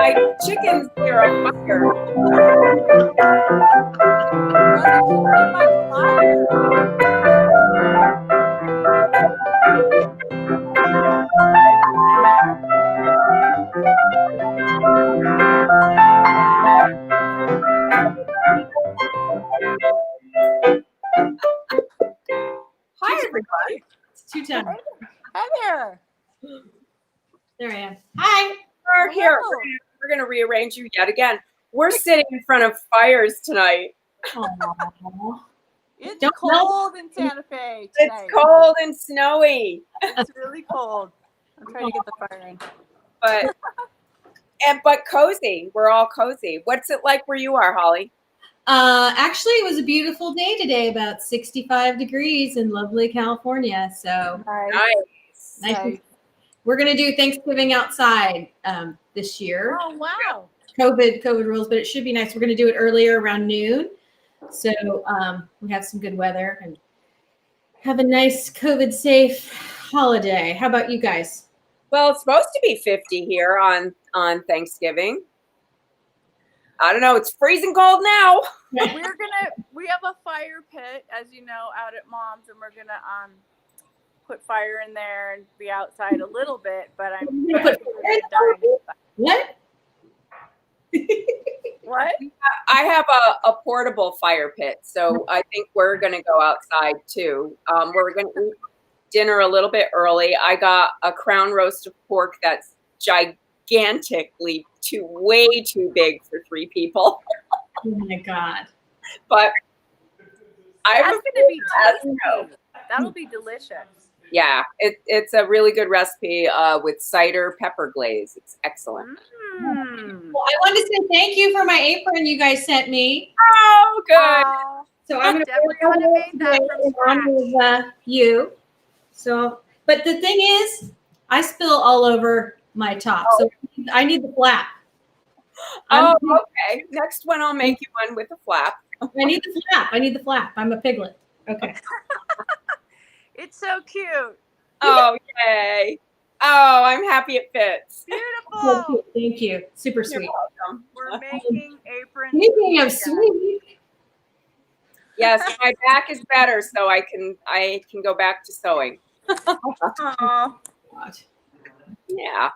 my chickens near a fire. Hi, everybody. It's 2:10. Hi there. There I am. Hi. We're here. We're gonna rearrange you yet again. We're sitting in front of fires tonight. Aww. It's cold in Santa Fe tonight. It's cold and snowy. It's really cold. I'm trying to get the fire in. But cozy. We're all cozy. What's it like where you are, Holly? Actually, it was a beautiful day today, about 65 degrees in lovely California. So Nice. We're going to do Thanksgiving outside this year. Oh, wow. COVID rules, but it should be nice. We're going to do it earlier around noon. So we have some good weather and have a nice COVID safe holiday. How about you guys? Well, it's supposed to be 50 here on Thanksgiving. I don't know. It's freezing cold now. We have a fire pit, as you know, out at Mom's, and we're gonna put fire in there and be outside a little bit. But I'm What? What? I have a portable fire pit, so I think we're gonna go outside too. We're gonna eat dinner a little bit early. I got a crown roast of pork that's gigantically way too big for 3 people. Oh my God. But that's gonna be tasty. That'll be delicious. Yeah, it's a really good recipe with cider pepper glaze. It's excellent. Well, I wanted to say thank you for my apron you guys sent me. Oh, good. So I'm definitely would have made that from scratch. With you. So, but the thing is, I spill all over my top, so I need the flap. Okay. Next one, I'll make you one with a flap. I need the flap. I'm a piglet. Okay. It's so cute. Oh, yay. Oh, I'm happy it fits. Beautiful. Thank you. Super sweet. You're welcome. We're making aprons. Speaking of sweet. Yes, my back is better, so I can go back to sewing. Oh. Yeah.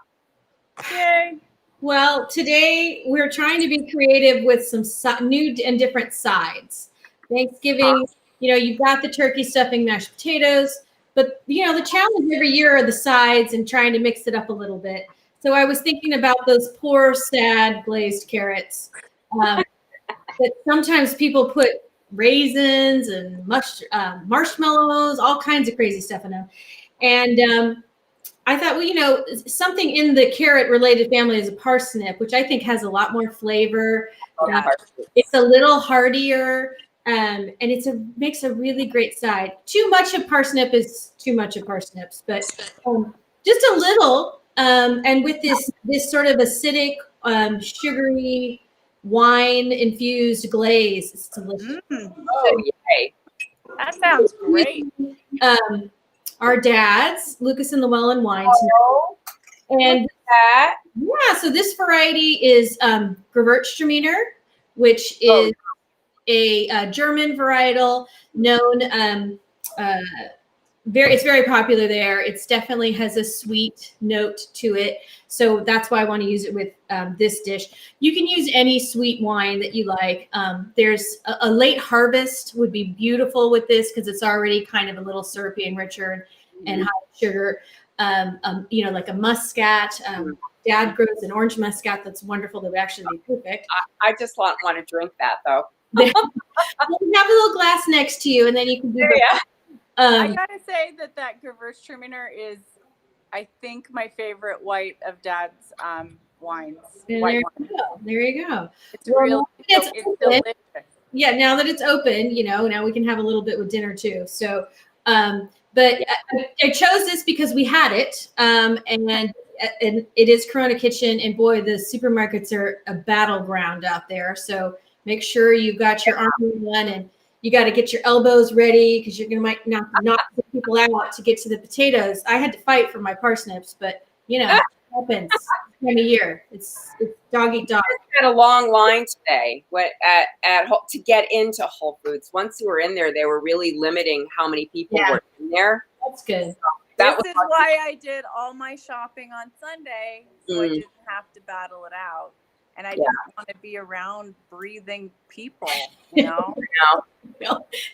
Yay. Well, today we're trying to be creative with some new and different sides. Thanksgiving, you've got the turkey stuffing, mashed potatoes, but the challenge every year are the sides and trying to mix it up a little bit. So I was thinking about those poor, sad glazed carrots that sometimes people put raisins and marshmallows, all kinds of crazy stuff in them. And I thought, something in the carrot-related family is a parsnip, which I think has a lot more flavor. It's a little heartier, and makes a really great side. Too much of parsnip is too much of parsnips, but just a little. And with this sort of acidic, sugary, wine-infused glaze, it's delicious. Oh, yay! That sounds great. Our dads, Lucas and Llewellyn wine. And that. Yeah, so this variety is Gewürztraminer, which is a German varietal known. It's very popular there. It's definitely has a sweet note to it, so that's why I want to use it with this dish. You can use any sweet wine that you like. There's a late harvest would be beautiful with this because it's already kind of a little syrupy and richer and high sugar. Like a muscat. Dad grows an orange muscat that's wonderful. That would actually be perfect. I just want to drink that though. We'll have a little glass next to you, and then you can do that. I gotta say that Gewürztraminer is, I think, my favorite white of Dad's wines. There you go. It's it's delicious. Yeah, now that it's open, now we can have a little bit with dinner too. So, but I chose this because we had it, and it is Corona Kitchen, and boy, the supermarkets are a battleground out there. So make sure you've got your arm on, and you got to get your elbows ready because you're gonna might knock people out to get to the potatoes. I had to fight for my parsnips, but it happens this time of year. It's Dog eat dog. Had a long line today to get into Whole Foods. Once you were in there, they were really limiting how many people were in there. That's good. That This is why I did all my shopping on Sunday, so I didn't have to battle it out. And I didn't want to be around breathing people, you know?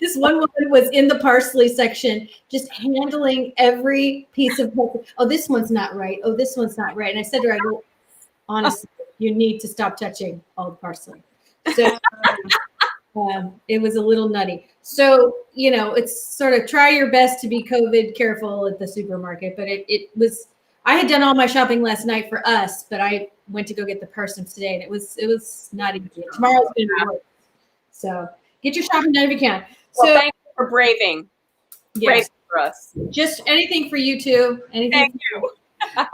This one woman was in the parsley section, just handling every piece of, oh, this one's not right. Oh, this one's not right. And I said to her, I go, honestly, you need to stop touching all the parsley. So it was a little nutty. So, you know, it's sort of try your best to be COVID careful at the supermarket. But it was, I had done all my shopping last night for us, but I went to go get the parsnips today, and it was not easy. Tomorrow's going to be worse. So get your shopping done if you can. Well, so thank you for braving for us. Just anything for you too. Anything. Thank you.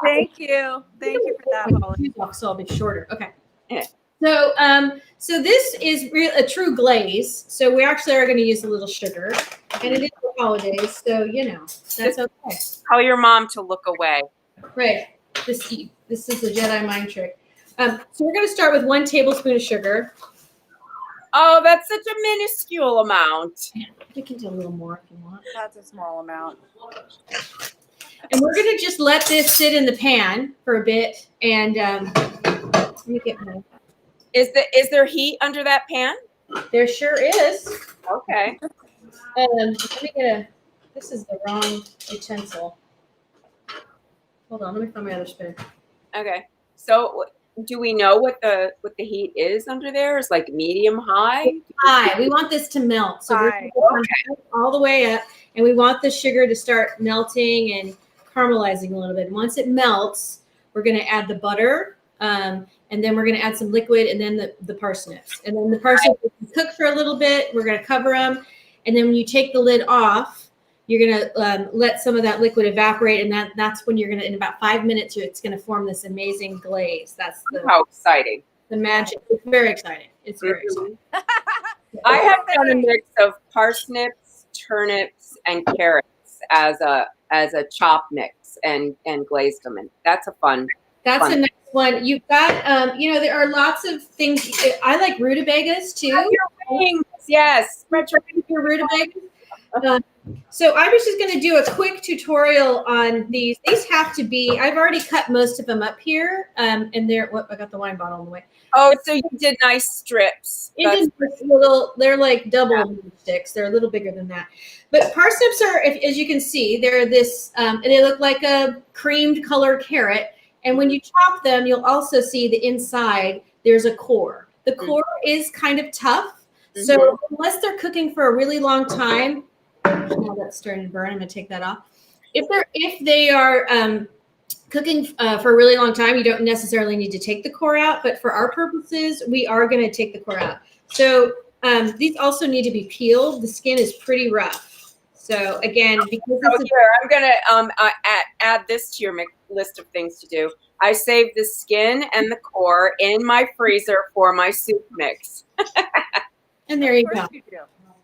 Thank you. Thank you for that, Holly. So I'll be shorter. Okay. Yeah. So this is a true glaze. So we actually are going to use a little sugar, and it is the holidays, so you know that's okay. Tell your mom to look away. Right. This is the Jedi mind trick. So we're going to start with 1 tablespoon of sugar. Oh, that's such a minuscule amount. We can do a little more if you want. That's a small amount. And we're going to just let this sit in the pan for a bit. And let me get my. Is there heat under that pan? There sure is. Okay. Let me get this is the wrong utensil. Hold on, let me find my other spoon. Okay. So do we know what the heat is under there? Is like medium high? High. We want this to melt. So we're going to all the way up, and we want the sugar to start melting and caramelizing a little bit. Once it melts, we're going to add the butter, and then we're going to add some liquid, and then the parsnips. And then the parsnips cook for a little bit. We're going to cover them, and then when you take the lid off, you're going to let some of that liquid evaporate, and that's when you're going to, in about 5 minutes, it's going to form this amazing glaze. That's How exciting. the magic. It's very exciting. It's very exciting. I have done a mix of parsnips, turnips, and carrots as a chop mix and glazed them, and that's a fun. That's the next one. You've got, you know, there are lots of things. I like rutabagas too. Yes, Your rutabagas. So I was just going to do a quick tutorial on these. These have to be, I've already cut most of them up here. And they're, I got the wine bottle on the way. Oh, so you did nice strips. They're like double sticks. They're a little bigger than that. But parsnips are, as you can see, they're this, and they look like a creamed color carrot. And when you chop them, you'll also see the inside, there's a core. The core is kind of tough. So unless they're cooking for a really long time, now that's starting to burn. I'm going to take that off. If they are cooking for a really long time, you don't necessarily need to take the core out. But for our purposes, we are going to take the core out. So these also need to be peeled. The skin is pretty rough. So again, because I'm going to add this to your list of things to do. I saved the skin and the core in my freezer for my soup mix. And there you go.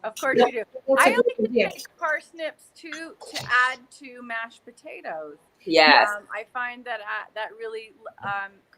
Of course you do. I only take parsnips to add to mashed potatoes. Yes. I find that that really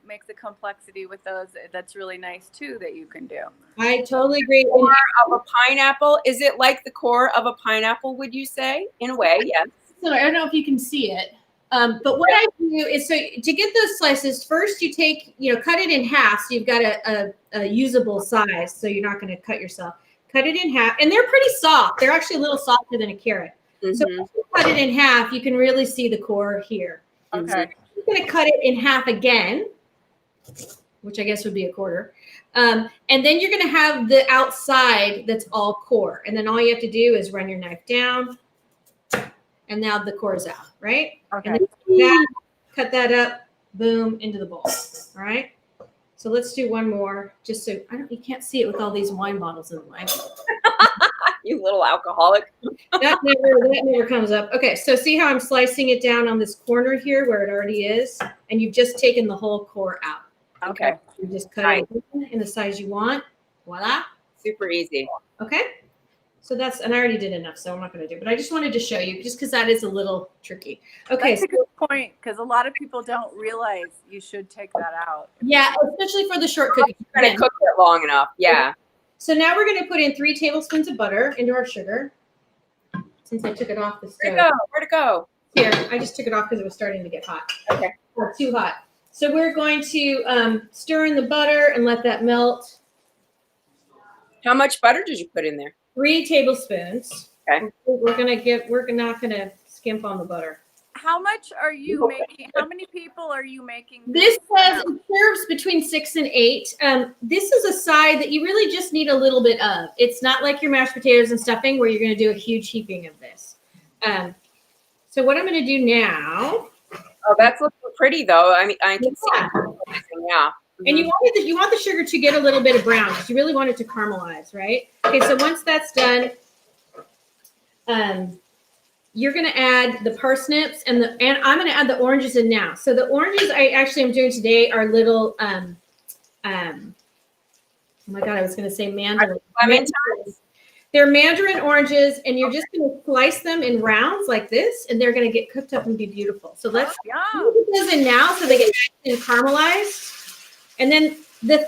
makes the complexity with those. That's really nice too that you can do. I totally agree. Core of a pineapple. Is it like the core of a pineapple, would you say? In a way, yes. So I don't know if you can see it. But what I do is, so to get those slices, first you take, cut it in half. So you've got a usable size. So you're not going to cut yourself. Cut it in half. And they're pretty soft. They're actually a little softer than a carrot. So if you cut it in half, you can really see the core here. Okay. So you're going to cut it in half again, which I guess would be a quarter. And then you're going to have the outside that's all core. And then all you have to do is run your knife down. And now the core is out, right? Okay. And then cut that up, boom, into the bowl. All right. So let's do one more, just so you can't see it with all these wine bottles in the way. You little alcoholic. That never comes up. Okay, so see how I'm slicing it down on this corner here where it already is, and you've just taken the whole core out. Okay. You just cut it in the size you want. Voila. Super easy. Okay. So that's, and I already did enough, so I'm not going to do, but I just wanted to show you just because that is a little tricky. Okay. That's a good point, because a lot of people don't realize you should take that out. Yeah, especially for the short cookies. You're gonna cook it long enough. Yeah. So now we're going to put in 3 tablespoons of butter into our sugar. Since I took it off the stove. Where'd it go? Here, I just took it off because it was starting to get hot. Okay. Or too hot. So we're going to stir in the butter and let that melt. How much butter did you put in there? 3 tablespoons. Okay. We're not gonna skimp on the butter. How much are you making? How many people are you making? This says it serves between 6 and 8. This is a side that you really just need a little bit of. It's not like your mashed potatoes and stuffing where you're gonna do a huge heaping of this. So what I'm gonna do now. Oh, that's looking pretty though. I mean, I can see. Yeah. And you want the sugar to get a little bit of brown because you really want it to caramelize, right? Okay, so once that's done, you're gonna add the parsnips and I'm gonna add the oranges in now. So the oranges I actually am doing today are little oh my god, I was gonna say mandarin. They're mandarin oranges, and you're just gonna slice them in rounds like this, and they're gonna get cooked up and be beautiful. So let's put those in now so they get nice and caramelized. And then the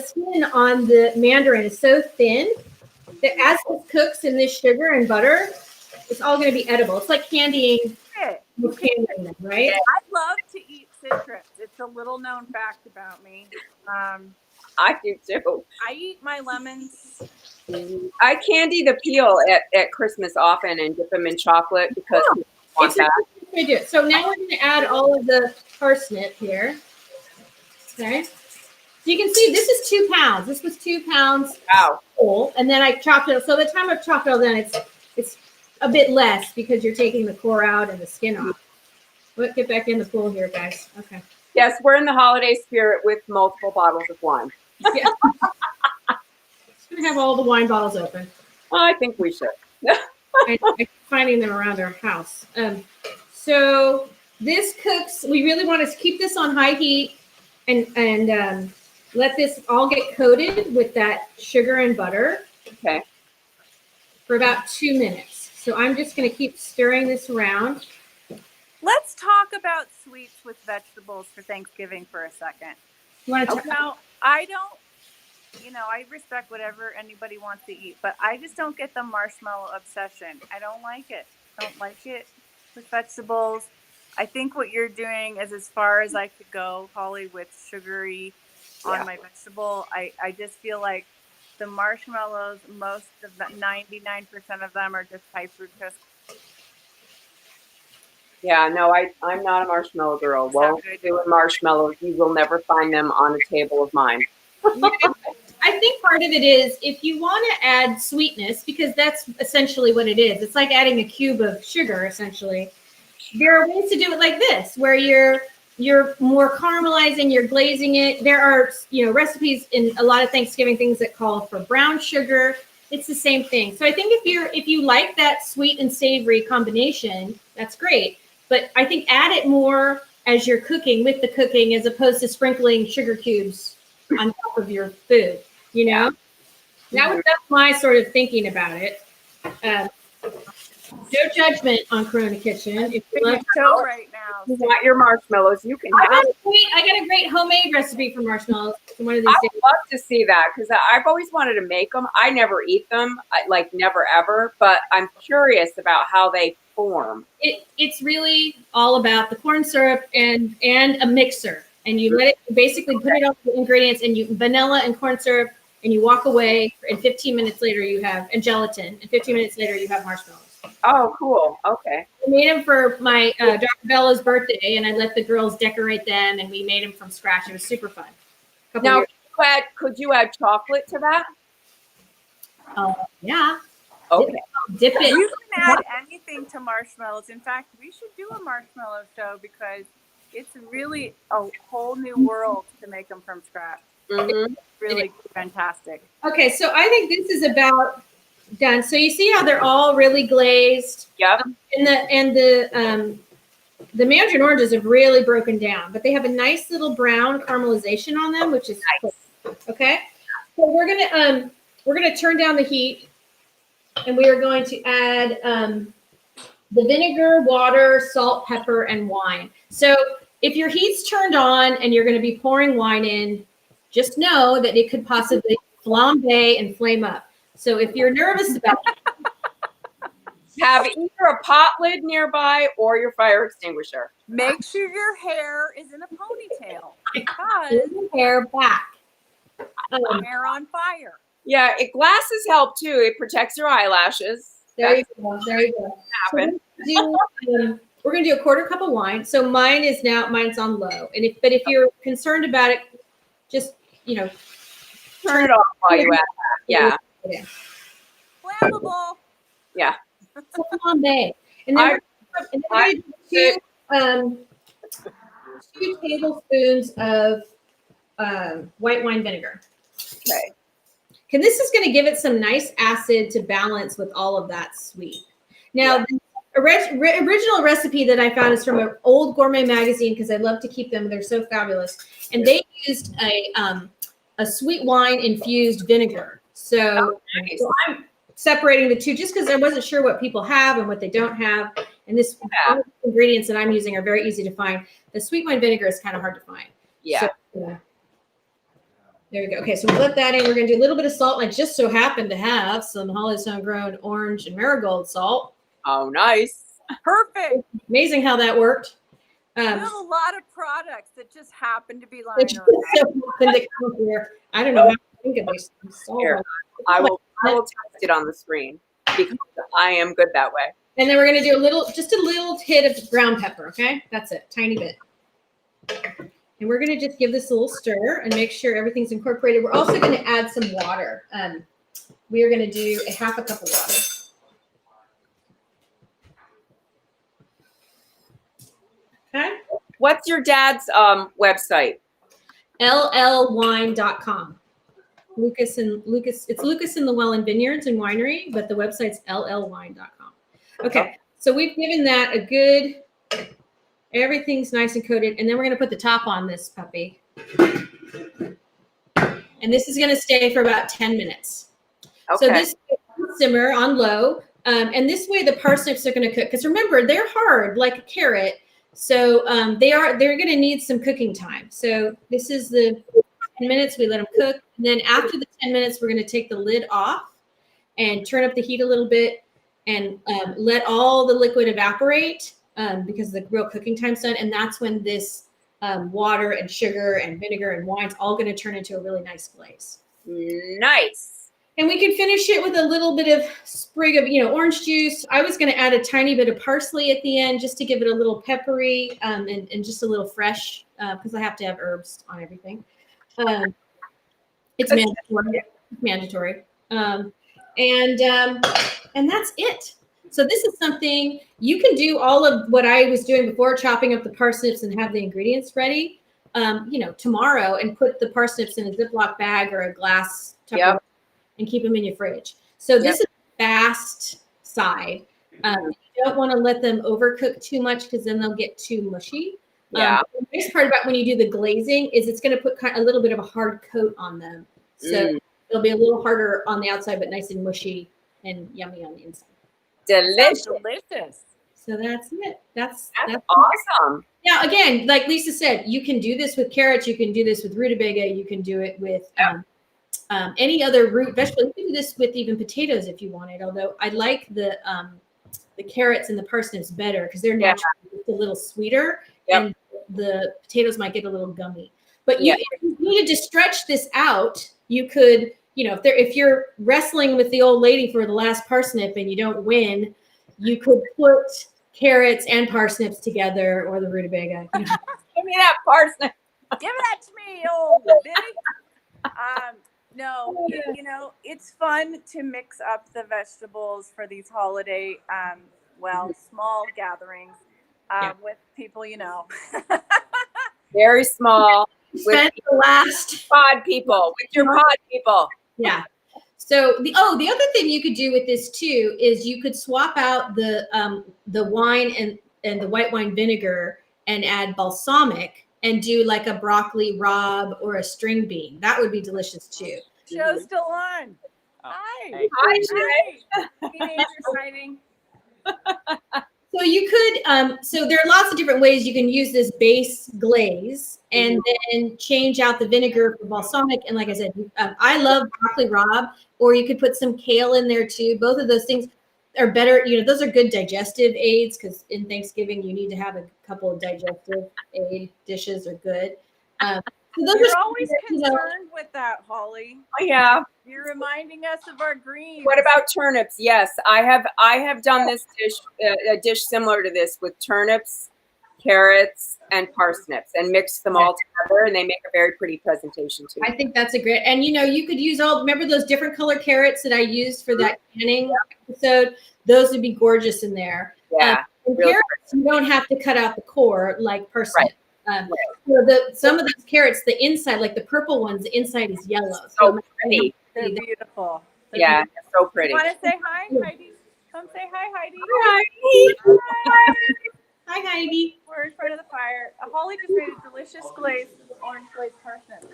skin on the mandarin is so thin that as this cooks in this sugar and butter, it's all going to be edible. It's like candying with candy in them, right? I love to eat citrus. It's a little known fact about me. I do too. I eat my lemons. I candy the peel at Christmas often and dip them in chocolate because I want that. So now we're going to add all of the parsnip here. Okay. So you can see this is 2 pounds. This was 2 pounds whole, and then I chopped it. So the time I've chopped it all done, it's a bit less because you're taking the core out and the skin off. Let's get back in the pool here, guys. Okay. Yes, we're in the holiday spirit with multiple bottles of wine. Yeah. Just gonna have all the wine bottles open. Well, I think we should. I'm finding them around our house. So this cooks. We really want to keep this on high heat and let this all get coated with that sugar and butter. Okay. For about 2 minutes. So I'm just going to keep stirring this around. Let's talk about sweets with vegetables for Thanksgiving for a second. You want to Now, I don't, I respect whatever anybody wants to eat, but I just don't get the marshmallow obsession. I don't like it. Don't like it with vegetables. I think what you're doing is as far as I could go, Holly, with sugary on my vegetable. I just feel like the marshmallows, most of the 99% of them are just high fructose. Yeah, no, I'm not a marshmallow girl. Well, doing marshmallows, you will never find them on a table of mine. I think part of it is if you want to add sweetness, because that's essentially what it is. It's like adding a cube of sugar, essentially. There are ways to do it like this, where you're more caramelizing, you're glazing it. There are, recipes in a lot of Thanksgiving things that call for brown sugar. It's the same thing. So I think if you like that sweet and savory combination, that's great. But I think add it more as you're cooking with the cooking, as opposed to sprinkling sugar cubes on top of your food. That's my sort of thinking about it. No judgment on Corona Kitchen. If you love right now, you want your marshmallows, you can I have got a great homemade recipe for marshmallows. One of these days. I'd love to see that because I've always wanted to make them. I never eat them, never ever, but I'm curious about how they form. It's really all about the corn syrup and a mixer, and you let it basically put it all the ingredients, and you vanilla and corn syrup, and you walk away, and 15 minutes later and gelatin, and 15 minutes later you have marshmallows. Oh, cool. Okay. I made them for my Dr. Bella's birthday, and I let the girls decorate them, and we made them from scratch. It was super fun. Now, could you add chocolate to that? Yeah. Okay. Dip it. You can add anything to marshmallows. In fact, we should do a marshmallow show because it's really a whole new world to make them from scratch. Mm-hmm. It's really fantastic. Okay, so I think this is about done. So you see how they're all really glazed? Yep. And the mandarin oranges have really broken down, but they have a nice little brown caramelization on them, which is nice. Okay. So we're gonna turn down the heat and we are going to add the vinegar, water, salt, pepper, and wine. So if your heat's turned on and you're going to be pouring wine in, just know that it could possibly flambe and flame up. So if you're nervous about it, have either a pot lid nearby or your fire extinguisher. Make sure your hair is in a ponytail because pull your hair back. hair on fire. Yeah, glasses help too. It protects your eyelashes. There you go. There you go. Happen. So we're gonna do a quarter cup of wine. So mine's on low. And if you're concerned about it, just Turn it off while you add that. Yeah. Flammable. Yeah. Flambe. And then we're gonna do two tablespoons of white wine vinegar. Okay. And this is going to give it some nice acid to balance with all of that sweet. Now, the original recipe that I found is from an old gourmet magazine because I love to keep them. They're so fabulous. And they used a sweet wine infused vinegar. So, Nice. so I'm separating the two just because I wasn't sure what people have and what they don't have. And all the ingredients that I'm using are very easy to find. The sweet wine vinegar is kind of hard to find. Yeah. So, there we go. Okay, so we let that in. We're going to do a little bit of salt. I just so happen to have some Hollie's homegrown orange and marigold salt. Oh, nice. Perfect. Amazing how that worked. There's a lot of products that just happen to be It lying just around. so happened to come here. I don't know how to think of these things. Here, I will test it on the screen because I am good that way. And then we're going to do just a little hit of ground pepper. Okay, that's it, tiny bit. And we're going to just give this a little stir and make sure everything's incorporated. We're also going to add some water. We are going to do a half a cup of water. Okay. What's your dad's website? llwine.com. Lucas, it's Lucas in Llewellyn Vineyards and Winery, but the website's llwine.com. Okay, so we've given that a good, everything's nice and coated, and then we're going to put the top on this puppy. And this is going to stay for about 10 minutes. Okay. So this simmer on low, and this way the parsnips are going to cook. Because remember, they're hard like a carrot, so they're going to need some cooking time. So this is the 10 minutes we let them cook, and then after the 10 minutes, we're going to take the lid off and turn up the heat a little bit and let all the liquid evaporate because the real cooking time's done, and that's when this water and sugar and vinegar and wine's all going to turn into a really nice glaze. Nice. And we can finish it with a little bit of sprig of, orange juice. I was going to add a tiny bit of parsley at the end just to give it a little peppery and just a little fresh because I have to have herbs on everything. It's mandatory. And that's it. So this is something you can do all of what I was doing before, chopping up the parsnips and have the ingredients ready, tomorrow, and put the parsnips in a Ziploc bag or a glass Tupperware and keep them in your fridge. So this is fast side. You don't want to let them overcook too much because then they'll get too mushy. Yeah. The nice part about when you do the glazing is it's going to put a little bit of a hard coat on them. So it'll be a little harder on the outside, but nice and mushy and yummy on the inside. Delicious. So that's it. That's awesome. Now, again, like Lisa said, you can do this with carrots. You can do this with rutabaga. You can do it with any other root vegetable. You can do this with even potatoes if you wanted. Although I like the carrots and the parsnips better because they're naturally just a little sweeter, and the potatoes might get a little gummy. But if you needed to stretch this out, you could, if you're wrestling with the old lady for the last parsnip and you don't win, you could put carrots and parsnips together, or the rutabaga. Give me that parsnip. Give that to me, old Betty. No, it's fun to mix up the vegetables for these holiday, small gatherings with people, Very small. Spend the last pod people, with your pod people. Yeah. So the other thing you could do with this too is you could swap out the wine and the white wine vinegar and add balsamic and do like a broccoli rabe or a string bean. That would be delicious too. Show's still on. Hi. Hey. Hi, Shay. Teenager sighting. So you could, so there are lots of different ways you can use this base glaze and then change out the vinegar for balsamic. And like I said, I love broccoli rabe, or you could put some kale in there too. Both of those things are better. You know, those are good digestive aids because in Thanksgiving you need to have a couple of digestive aid dishes are good. So those You're are always concerned with that, Holly. Oh, yeah. You're reminding us of our greens. What about turnips? Yes, I have done this dish, a dish similar to this with turnips, carrots, and parsnips, and mixed them all together, and they make a very pretty presentation too. I think that's a great, and you know, you could use remember those different color carrots that I used for that canning episode? Those would be gorgeous in there. Yeah. And Real carrots, you don't have to cut out the core like parsnip. Right. So some of those carrots, the inside, like the purple ones, the inside is yellow. So pretty. They're beautiful. Yeah, so pretty. Want to say hi, Heidi? Come say hi, Heidi. Hi. Hi. Hi, Heidi. We're in front of the fire. Holly just made a delicious glazed orange glazed parsnip.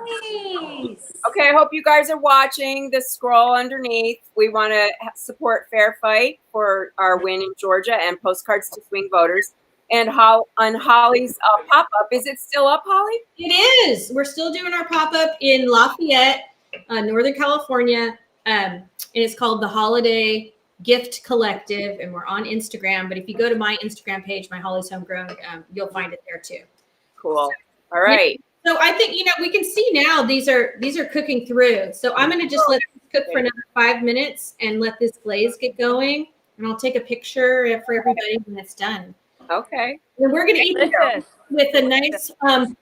Nice. Okay, I hope you guys are watching the scroll underneath. We want to support Fair Fight for our win in Georgia and postcards to swing voters. And on Holly's pop-up, is it still up, Holly? It is. We're still doing our pop-up in Lafayette, Northern California. And it's called the Holiday Gift Collective, and we're on Instagram. But if you go to my Instagram page, my Holly's Homegrown, you'll find it there too. Cool. All right. So I think, you know, we can see now these are cooking through. So I'm going to just let this cook for another 5 minutes and let this glaze get going. And I'll take a picture for everybody when it's done. Okay. And we're going to eat it Delicious. with a nice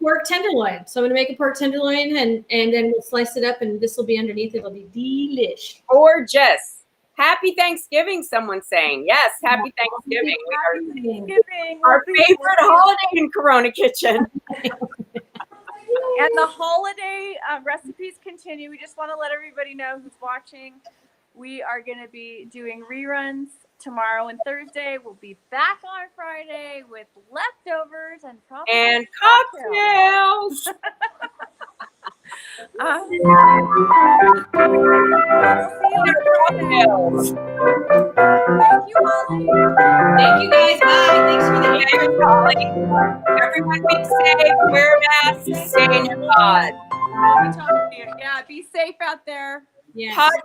pork tenderloin. So I'm going to make a pork tenderloin and then we'll slice it up and this will be underneath. It'll be delish. Gorgeous. Happy Thanksgiving, someone's saying. Yes, happy Thanksgiving. Thanksgiving. Our favorite holiday in Corona Kitchen. And the holiday recipes continue. We just want to let everybody know who's watching. We are going to be doing reruns tomorrow and Thursday. We'll be back on Friday with leftovers and probably Cocktails. We'll see you on Friday. Thank you, Holly. Thank you guys. Bye. Thanks for the Thanks, Holly. Everyone be safe, wear masks, stay in your pod. We'll be talking to you. Yeah, be safe out there. Yes. Pod your